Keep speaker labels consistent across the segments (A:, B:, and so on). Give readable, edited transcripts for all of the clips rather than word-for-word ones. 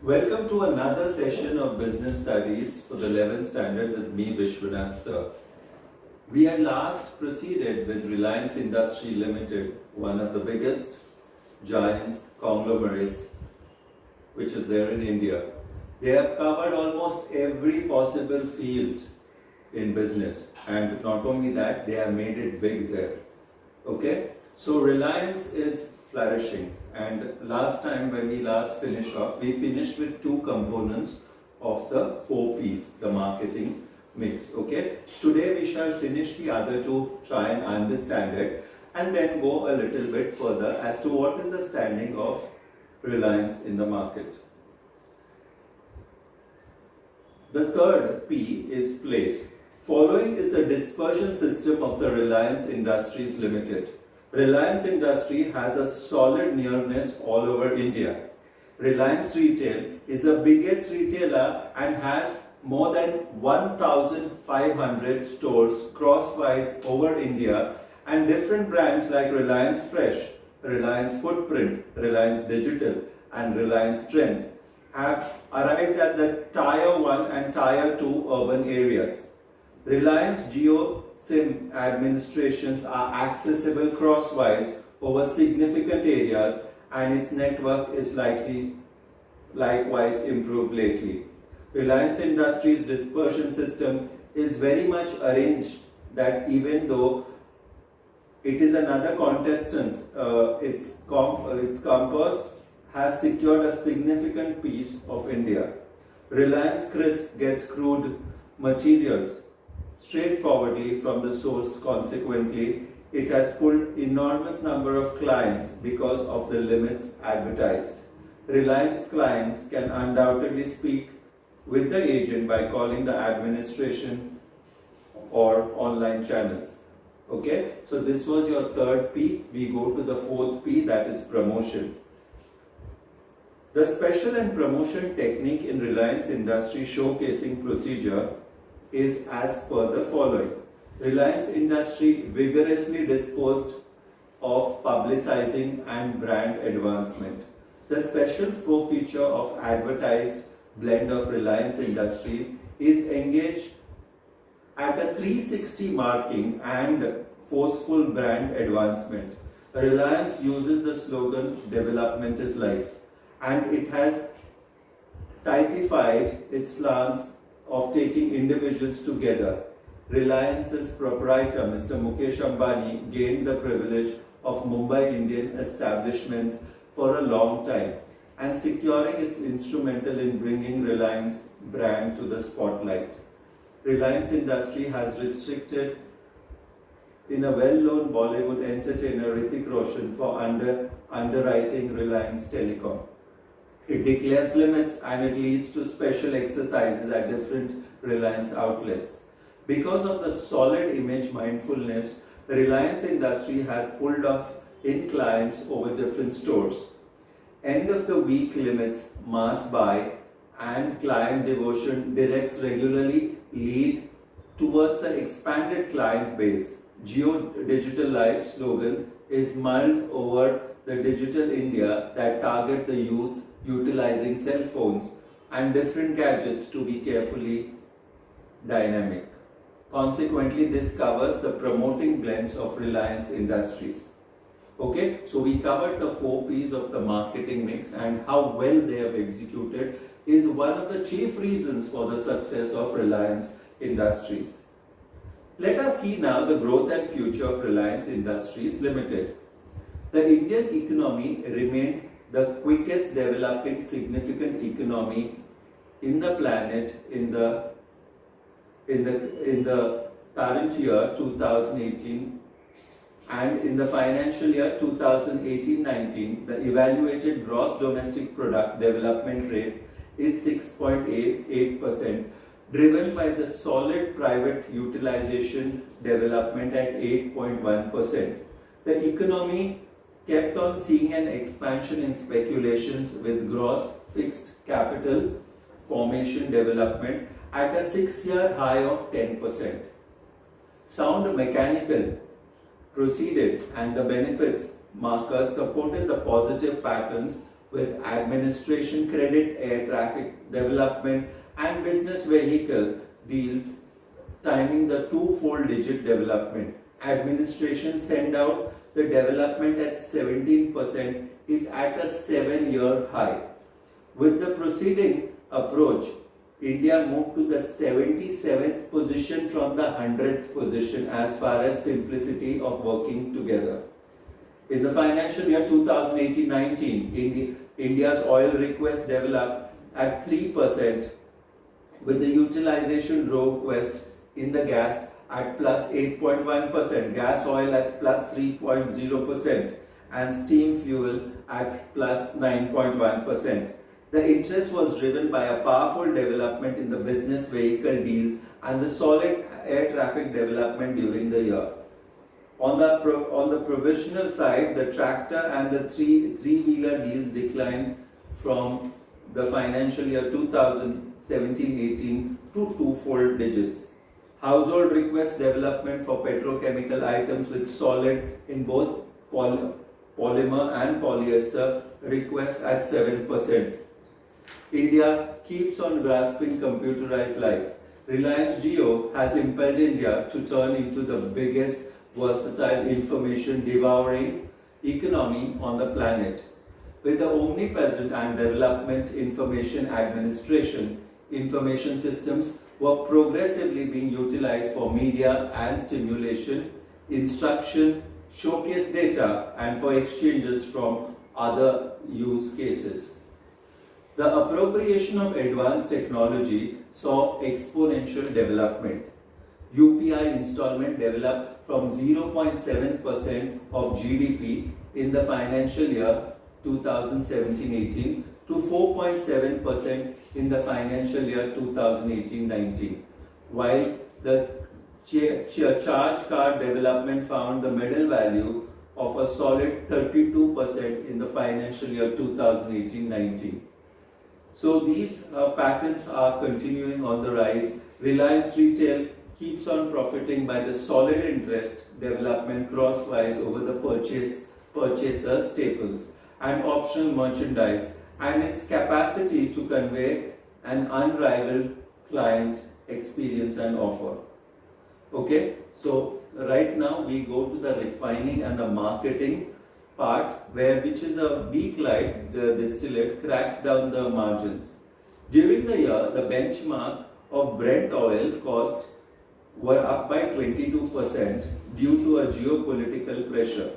A: Welcome to another session of Business Studies for the 11th Standard with me, Vishwanath Sir. We had last proceeded with Reliance Industry Limited, one of the biggest giants, conglomerates, which is there in India. They have covered almost every possible field in business, and not only that, they have made it big there. Okay, so Reliance is flourishing, and last time when we last finished off, we finished with two components of the 4Ps, the marketing mix. Okay, today we shall finish the other two, try and understand it, and then go a little bit further as to what is the standing of Reliance in the market. The third P is place. Following is the dispersion system of the Reliance Industries Limited. Reliance Industry has a solid nearness all over India. Reliance Retail is the biggest retailer and has more than 1,500 stores crosswise over India, and different brands like Reliance Fresh, Reliance Footprint, Reliance Digital and Reliance Trends have arrived at the Tier 1 and Tier 2 urban areas. Reliance Jio SIM administrations are accessible crosswise over significant areas, and its network is likewise improved lately. Reliance Industries dispersion system is very much arranged that even though it is another contestant, its campus has secured a significant piece of India. Reliance Crisp gets crude materials straightforwardly from the source. Consequently, it has pulled enormous number of clients because of the limits advertised. Reliance clients can undoubtedly speak with the agent by calling the administration or online channels. Okay, so this was your third P. We go to the fourth P, that is promotion. The special and promotion technique in Reliance Industry showcasing procedure is as per the following. Reliance Industry vigorously disposed of publicizing and brand advancement. The special feature of advertised blend of Reliance Industries is engaged at a 360 marking and forceful brand advancement. Reliance uses the slogan "Development is Life", and it has typified its stance of taking individuals together. Reliance's proprietor, Mr. Mukesh Ambani, gained the privilege of Mumbai Indian establishments for a long time, and securing its instrumental in bringing Reliance brand to the spotlight. Reliance Industry has restricted in a well-known Bollywood entertainer Hrithik Roshan for underwriting Reliance Telecom. It declares limits and it leads to special exercises at different Reliance outlets. Because of the solid image mindfulness, the Reliance Industry has pulled off in clients over different stores. End of the week limits, mass buy and client devotion directs regularly lead towards an expanded client base. Jio Digital Life slogan is mulled over the digital India that target the youth utilizing cell phones and different gadgets to be carefully dynamic. Consequently, this covers the promoting blends of Reliance Industries. Okay, so we covered the 4 Ps of the marketing mix, and how well they have executed is one of the chief reasons for the success of Reliance Industries. Let us see now the growth and future of Reliance Industries Limited. The Indian economy remained the quickest developing significant economy in the planet in the current year 2018, and in the financial year 2018-19 the evaluated gross domestic product development rate is 6.88%, driven by the solid private utilization development at 8.1%. The economy kept on seeing an expansion in speculations with gross fixed capital formation development at a 6-year high of 10%. Sound mechanical proceeded, and the benefits markers supported the positive patterns with administration credit, air traffic development, and business vehicle deals timing the two-fold digit development. Administration send out the development at 17% is at a 7-year high. With the preceding approach, India moved to the 77th position from the 100th position as far as simplicity of working together. In the financial year 2018-19, India's oil request developed at 3%, with the utilization request in the gas at plus 8.1%, gas oil at plus 3.0%, and steam fuel at plus 9.1%. The interest was driven by a powerful development in the business vehicle deals and the solid air traffic development during the year. On the provisional side, the tractor and the three-wheeler deals declined from the financial year 2017-18 to two-fold digits. Household request development for petrochemical items with solid in both polymer and polyester requests at 7%. India keeps on grasping computerized life. Reliance Jio has impelled India to turn into the biggest versatile information devouring economy on the planet. With the omnipresent and development information administration, information systems were progressively being utilized for media and stimulation, instruction, showcase data, and for exchanges from other use cases. The appropriation of advanced technology saw exponential development. UPI installment developed from 0.7% of GDP in the financial year 2017-18 to 4.7% in the financial year 2018-19, while the charge card development found the middle value of a solid 32% in the financial year 2018-19. So these patterns are continuing on the rise. Reliance Retail keeps on profiting by the solid interest development crosswise over the purchaser staples and optional merchandise, and its capacity to convey an unrivaled client experience and offer. Okay, so right now we go to the refining and the marketing part, which is a weak light, the distillate cracks down the margins. During the year, the benchmark of Brent oil costs were up by 22% due to a geopolitical pressure.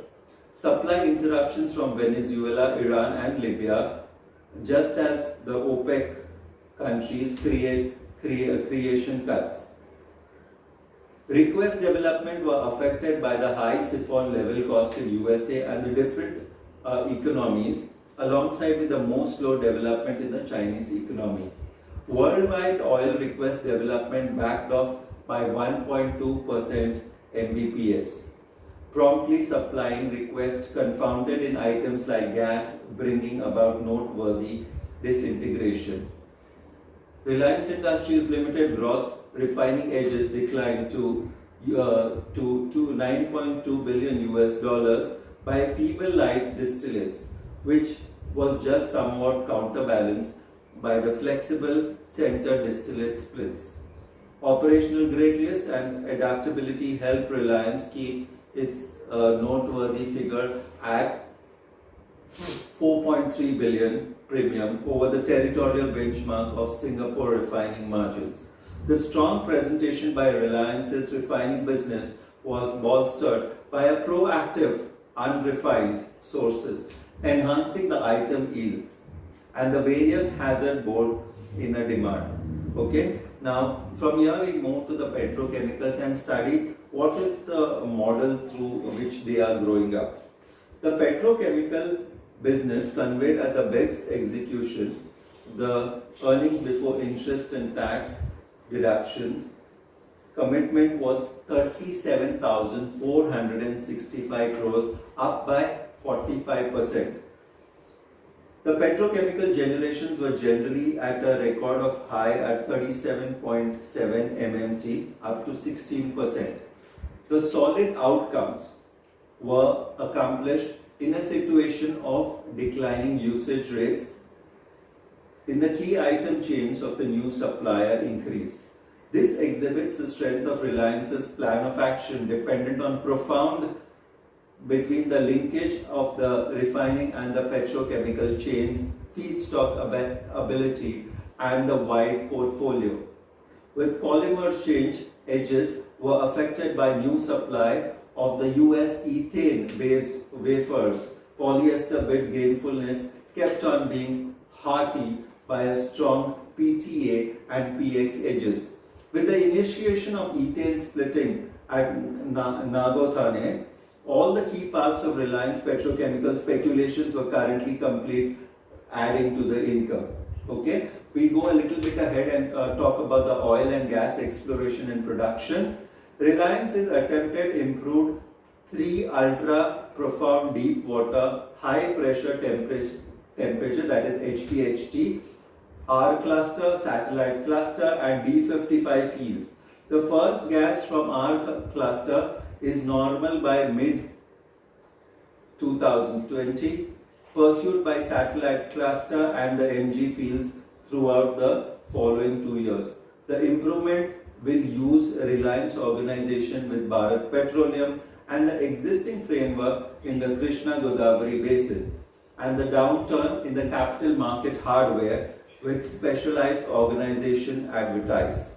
A: Supply interruptions from Venezuela, Iran and Libya, just as the OPEC countries creation cuts. Request development were affected by the high siphon level cost in USA and the different economies, alongside with the more slow development in the Chinese economy. Worldwide oil request development backed off by 1.2% Mbps, promptly supplying requests confounded in items like gas, bringing about noteworthy disintegration. Reliance Industries Limited gross refining edges declined to 9.2 billion US dollars by feeble light distillates, which was just somewhat counterbalanced by the flexible center distillate splits. Operational greatness and adaptability helped Reliance keep its noteworthy figure at 4.3 billion premium over the territorial benchmark of Singapore refining margins. The strong presentation by Reliance's refining business was bolstered by a proactive unrefined sources, enhancing the item yields and the various hazard board in a demand. Okay, now from here we move to the petrochemicals and study what is the model through which they are growing up. The petrochemical business conveyed at the BEX execution the earnings before interest and tax deductions. Commitment was 37,465 crores, up by 45%. The petrochemical generations were generally at a record of high at 37.7 MMT, up to 16%. The solid outcomes were accomplished in a situation of declining usage rates in the key item chains of the new supplier increase. This exhibits the strength of Reliance's plan of action dependent on profound between the linkage of the refining and the petrochemical chains, feedstock ability and the wide portfolio. With polymer change edges were affected by new supply of the US ethane based wafers, polyester bit gainfulness kept on being hearty by a strong PTA and PX edges. With the initiation of ethane splitting at Nagothane, all the key parts of Reliance Petrochemical speculations were currently complete, adding to the income. Okay, we go a little bit ahead and talk about the oil and gas exploration and production. Reliance has attempted improved 3 ultra profound deep water high pressure temperature, that is HPHT, R cluster, satellite cluster and D55 fields. The first gas from R cluster is normal by mid 2020, pursued by satellite cluster and the MG fields throughout the following 2 years. The improvement will use Reliance organization with Bharat Petroleum and the existing framework in the Krishna Godavari basin, and the downturn in the capital market hardware with specialized organization advertise.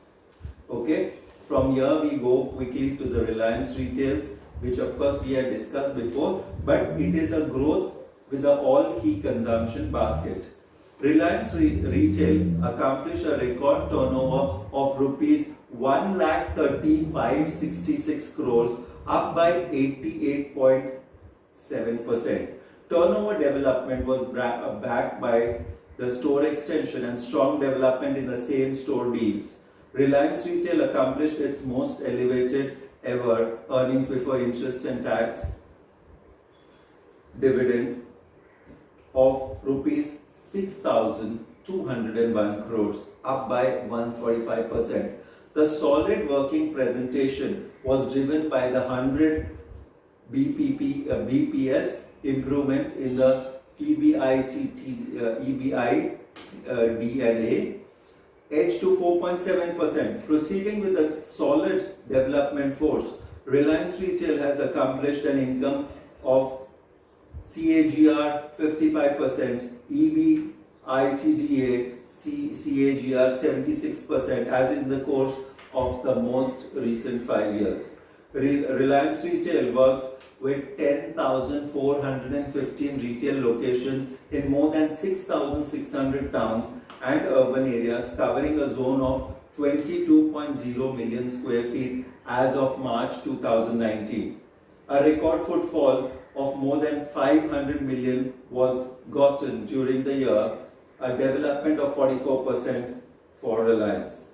A: Okay, from here we go quickly to the Reliance retails, which of course we had discussed before, but it is a growth with the all key consumption basket. Reliance Retail accomplished a record turnover of rupees 1,35,66 crores, up by 88.7%. Turnover development was backed by the store extension and strong development in the same store deals. Reliance Retail accomplished its most elevated ever earnings before interest and tax dividend of rupees 6,201 crores, up by 145%. The solid working presentation was driven by the 100 BPS improvement in the EBI DNA, edge to 4.7%. Proceeding with a solid development force, Reliance Retail has accomplished an income of CAGR 55%, EBITDA CAGR 76%, as in the course of the most recent 5 years. Reliance Retail worked with 10,415 retail locations in more than 6,600 towns and urban areas, covering a zone of 22.0 million square feet as of March 2019. A record footfall of more than 500 million was gotten during the year, a development of 44% for Reliance.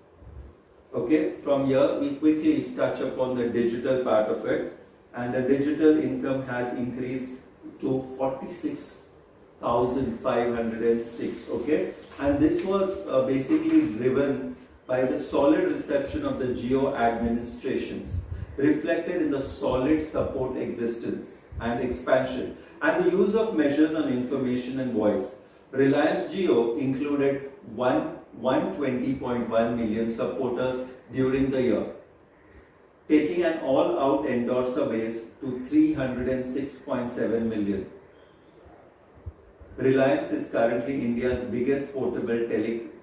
A: Okay, from here we quickly touch upon the digital part of it, and the digital income has increased to 46,506. Okay, and this was basically driven by the solid reception of the Jio administrations, reflected in the solid support existence and expansion and the use of measures on information and voice. Reliance Jio included 120.1 million supporters during the year, taking an all-out endorser base to 306.7 million. Reliance is currently India's biggest portable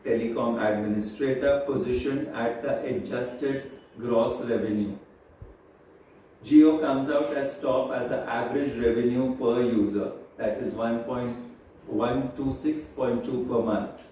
A: telecom administrator, positioned at the adjusted gross revenue. Jio comes out as top as the average revenue per user, that is 126.2 per month.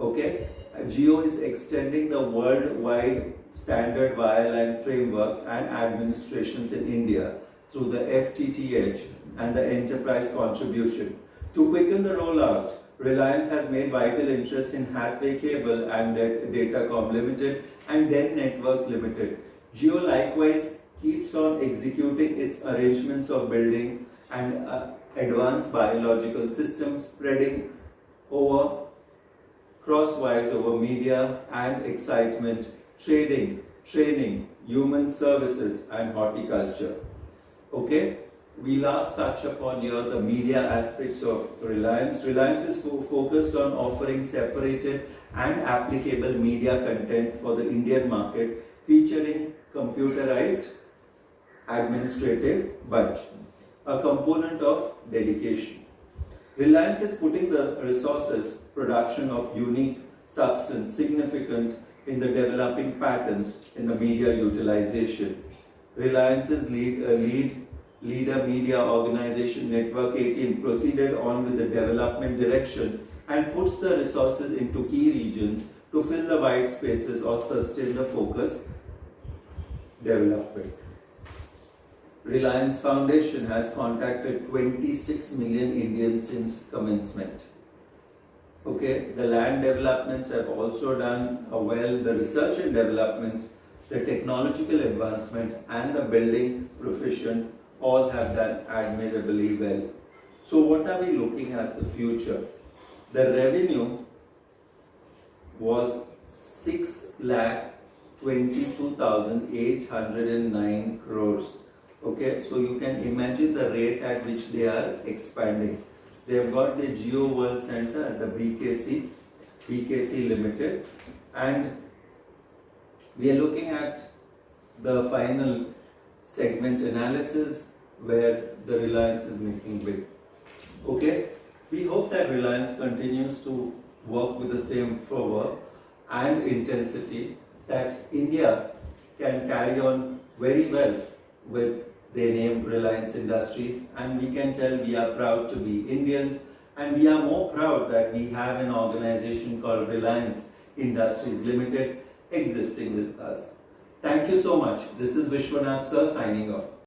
A: Okay, Jio is extending the worldwide standard wireline frameworks and administrations in India through the FTTH and the enterprise contribution. To quicken the rollout, Reliance has made vital interest in Hathway Cable and Datacom Limited and Den Networks Limited. Jio likewise keeps on executing its arrangements of building and advanced biological systems, spreading over crosswise over media and excitement, trading, training, human services and horticulture. Okay, we last touch upon here the media aspects of Reliance. Reliance is focused on offering separated and applicable media content for the Indian market, featuring computerized administrative bunch, a component of dedication. Reliance is putting the resources, production of unique substance significant in the developing patterns in the media utilization. Reliance's leader media organization Network 18 proceeded on with the development direction and puts the resources into key regions to fill the white spaces or sustain the focus development. Reliance Foundation has contacted 26 million Indians since commencement. Okay, the land developments have also done well, the research and developments, the technological advancement and the building profession all have done admirably well. So what are we looking at the future? The revenue was 6,22,809 crores. Okay, so you can imagine the rate at which they are expanding. They have got the Geo World Center at the BKC Limited, and we are looking at the final segment analysis where the Reliance is making big. Okay, we hope that Reliance continues to work with the same fervor and intensity, that India can carry on very well with their name Reliance Industries, and we can tell we are proud to be Indians, and we are more proud that we have an organization called Reliance Industries Limited existing with us. Thank you so much. This is Vishwanath sir signing off.